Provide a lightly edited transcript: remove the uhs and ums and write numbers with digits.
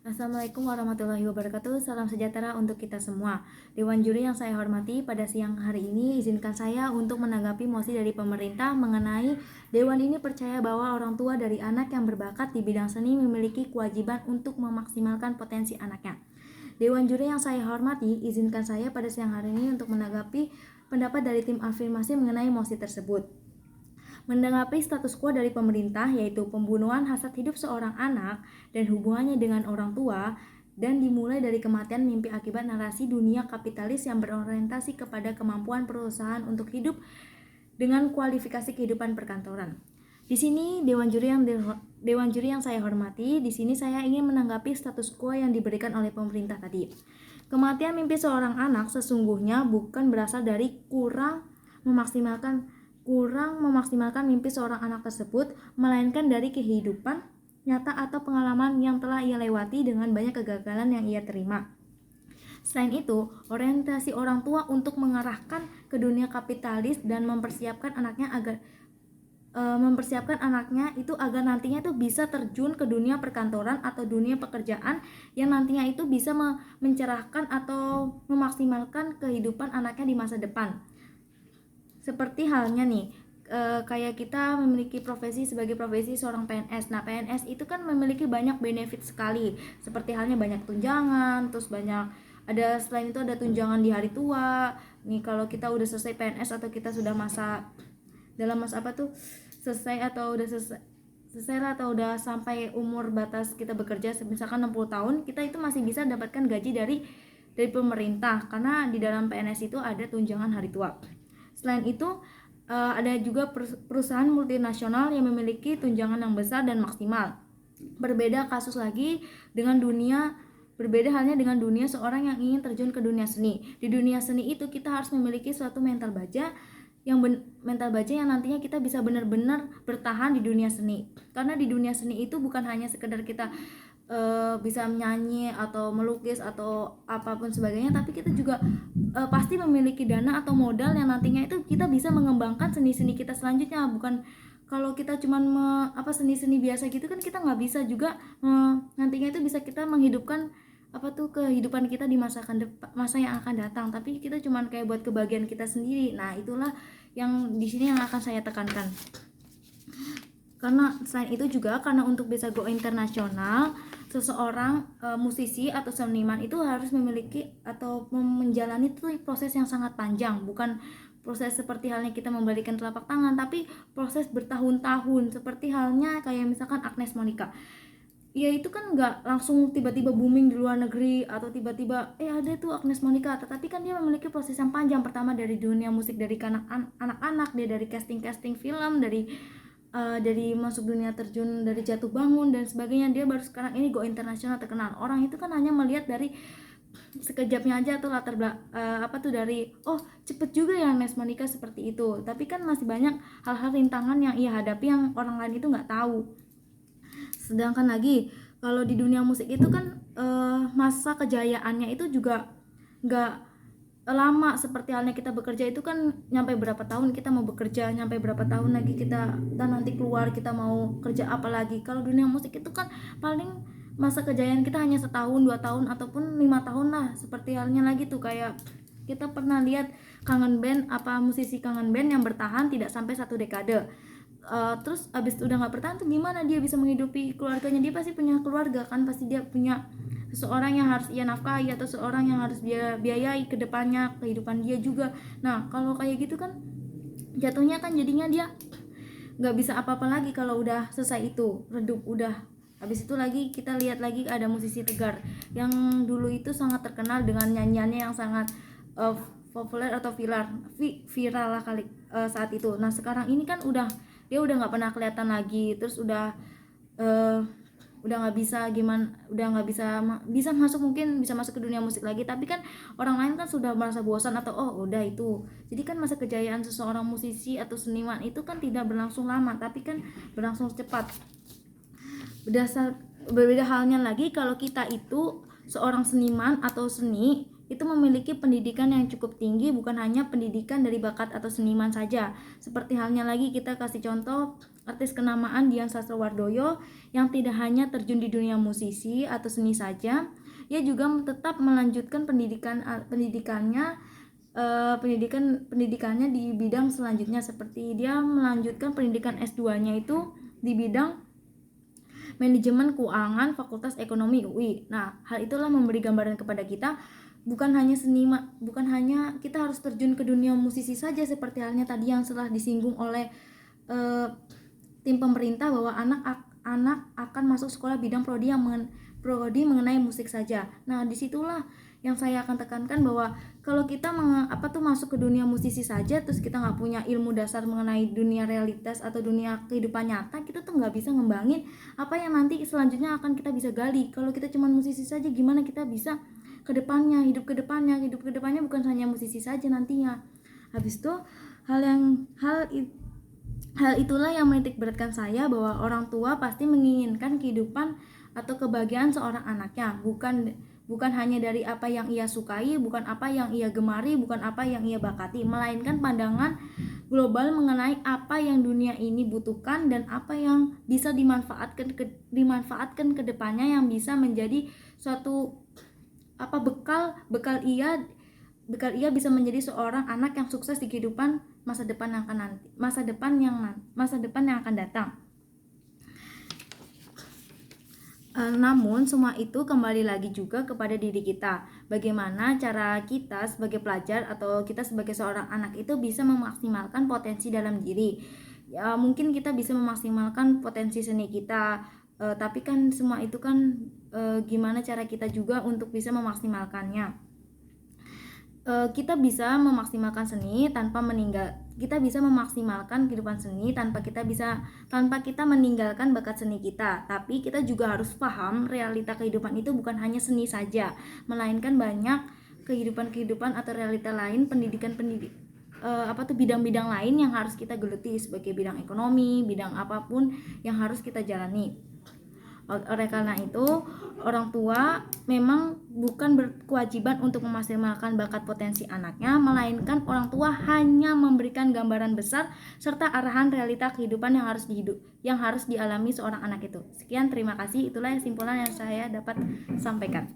Assalamualaikum warahmatullahi wabarakatuh. Salam sejahtera untuk kita semua. Dewan juri yang saya hormati, pada siang hari ini izinkan saya untuk menanggapi mosi dari pemerintah mengenai Dewan ini percaya bahwa orang tua dari anak yang berbakat di bidang seni memiliki kewajiban untuk memaksimalkan potensi anaknya. Dewan juri yang saya hormati, izinkan saya pada siang hari ini untuk menanggapi pendapat dari tim afirmasi mengenai mosi tersebut. Menanggapi status quo dari pemerintah, yaitu pembunuhan hasrat hidup seorang anak dan hubungannya dengan orang tua, dan dimulai dari kematian mimpi akibat narasi dunia kapitalis yang berorientasi kepada kemampuan perusahaan untuk hidup dengan kualifikasi kehidupan perkantoran. Di sini Dewan juri yang saya hormati, di sini saya ingin menanggapi status quo yang diberikan oleh pemerintah tadi. Kematian mimpi seorang anak sesungguhnya bukan berasal dari kurang memaksimalkan mimpi seorang anak tersebut, melainkan dari kehidupan nyata atau pengalaman yang telah ia lewati dengan banyak kegagalan yang ia terima. Selain itu, orientasi orang tua untuk mengarahkan ke dunia kapitalis dan mempersiapkan anaknya itu agar nantinya itu bisa terjun ke dunia perkantoran atau dunia pekerjaan yang nantinya itu bisa mencerahkan atau memaksimalkan kehidupan anaknya di masa depan. Seperti halnya nih, kayak kita memiliki profesi sebagai profesi seorang PNS. Nah, PNS itu kan memiliki banyak benefit sekali. Seperti halnya banyak tunjangan, terus selain itu ada tunjangan di hari tua. Nih kalau kita udah selesai PNS atau kita sudah selesai atau udah selesai lah, atau udah sampai umur batas kita bekerja misalkan 60 tahun, kita itu masih bisa dapatkan gaji dari pemerintah karena di dalam PNS itu ada tunjangan hari tua. Selain itu, ada juga perusahaan multinasional yang memiliki tunjangan yang besar dan maksimal. Berbeda halnya dengan dunia seorang yang ingin terjun ke dunia seni. Di dunia seni itu kita harus memiliki suatu mental baja yang nantinya kita bisa benar-benar bertahan di dunia seni. Karena di dunia seni itu bukan hanya sekedar kita bisa menyanyi atau melukis atau apapun sebagainya, tapi kita juga pasti memiliki dana atau modal yang nantinya itu kita bisa mengembangkan seni-seni kita selanjutnya. Bukan kalau kita cuman seni-seni biasa gitu kan kita nggak bisa juga nantinya itu bisa kita menghidupkan kehidupan kita di masa yang akan datang, tapi kita cuman kayak buat kebahagiaan kita sendiri. Nah, itulah yang di sini yang akan saya tekankan. Karena selain itu juga karena untuk bisa go internasional, seseorang musisi atau seniman itu harus memiliki atau menjalani itu proses yang sangat panjang, bukan proses seperti halnya kita membalikan telapak tangan, tapi proses bertahun-tahun, seperti halnya kayak misalkan Agnes Monica. Ya itu kan nggak langsung tiba-tiba booming di luar negeri atau tiba-tiba ada tuh Agnes Monica, tetapi kan dia memiliki proses yang panjang. Pertama dari dunia musik, dari anak-anak, dia dari casting film, dari masuk dunia terjun, dari jatuh bangun dan sebagainya, dia baru sekarang ini go internasional terkenal. Orang itu kan hanya melihat dari sekejapnya aja tuh latar dari cepet juga ya Agnes Monica seperti itu, tapi kan masih banyak hal-hal rintangan yang ia hadapi yang orang lain itu nggak tahu. Sedangkan lagi kalau di dunia musik itu kan masa kejayaannya itu juga nggak lama, seperti halnya kita bekerja itu kan nyampe berapa tahun kita mau bekerja, nyampe berapa tahun lagi kita nanti keluar kita mau kerja apa lagi. Kalau dunia musik itu kan paling masa kejayaan kita hanya setahun, 2 tahun ataupun 5 tahun lah. Seperti halnya lagi tuh kayak kita pernah lihat musisi kangen band yang bertahan tidak sampai 1 dekade. Terus abis udah nggak bertahan tuh gimana dia bisa menghidupi keluarganya? Dia pasti punya keluarga kan, pasti dia punya seseorang yang harus ia nafkahi atau seorang yang harus dia biayai ke depannya kehidupan dia juga. Nah kalau kayak gitu kan jatuhnya kan jadinya dia nggak bisa apa-apa lagi kalau udah selesai itu, redup udah. Habis itu lagi kita lihat lagi ada musisi Tegar yang dulu itu sangat terkenal dengan nyanyiannya yang sangat populer atau viral lah kali saat itu. Nah sekarang ini kan dia udah nggak pernah kelihatan lagi, terus udah nggak bisa bisa masuk ke dunia musik lagi, tapi kan orang lain kan sudah merasa bosan atau udah itu. Jadi kan masa kejayaan seseorang musisi atau seniman itu kan tidak berlangsung lama, tapi kan berlangsung cepat. Berbeda halnya lagi kalau kita itu seorang seniman atau seni itu memiliki pendidikan yang cukup tinggi, bukan hanya pendidikan dari bakat atau seniman saja. Seperti halnya lagi kita kasih contoh artis kenamaan Dian Sastrowardoyo yang tidak hanya terjun di dunia musisi atau seni saja, ia juga tetap melanjutkan pendidikannya di bidang selanjutnya, seperti dia melanjutkan pendidikan S2-nya itu di bidang manajemen keuangan Fakultas Ekonomi UI. Nah, hal itulah memberi gambaran kepada kita bukan hanya kita harus terjun ke dunia musisi saja, seperti halnya tadi yang telah disinggung oleh tim pemerintah bahwa anak akan masuk sekolah bidang prodi mengenai musik saja. Nah, disitulah yang saya akan tekankan bahwa kalau kita masuk ke dunia musisi saja terus kita nggak punya ilmu dasar mengenai dunia realitas atau dunia kehidupan nyata, kita tuh nggak bisa ngembangin apa yang nanti selanjutnya akan kita bisa gali. Kalau kita cuma musisi saja, gimana kita bisa hidup kedepannya bukan hanya musisi saja nantinya. Habis itu hal itulah yang menitik beratkan saya bahwa orang tua pasti menginginkan kehidupan atau kebahagiaan seorang anaknya, bukan hanya dari apa yang ia sukai, bukan apa yang ia gemari, bukan apa yang ia bakati, melainkan pandangan global mengenai apa yang dunia ini butuhkan dan apa yang bisa dimanfaatkan ke depannya, yang bisa menjadi suatu bekal ia bisa menjadi seorang anak yang sukses di kehidupan masa depan yang akan datang. Namun semua itu kembali lagi juga kepada diri kita. Bagaimana cara kita sebagai pelajar atau kita sebagai seorang anak itu bisa memaksimalkan potensi dalam diri. Ya, mungkin kita bisa memaksimalkan potensi seni kita, tapi kan semua itu kan gimana cara kita juga untuk bisa memaksimalkannya. Kita bisa memaksimalkan seni kita bisa memaksimalkan kehidupan seni tanpa kita meninggalkan bakat seni kita. Tapi kita juga harus paham realita kehidupan itu bukan hanya seni saja, melainkan banyak kehidupan atau realita lain, bidang-bidang lain yang harus kita geluti, sebagai bidang ekonomi, bidang apapun yang harus kita jalani. Oleh karena itu, orang tua memang bukan berkewajiban untuk memaksimalkan bakat potensi anaknya, melainkan orang tua hanya memberikan gambaran besar serta arahan realita kehidupan yang harus dialami seorang anak itu. Sekian, terima kasih. Itulah kesimpulan yang saya dapat sampaikan.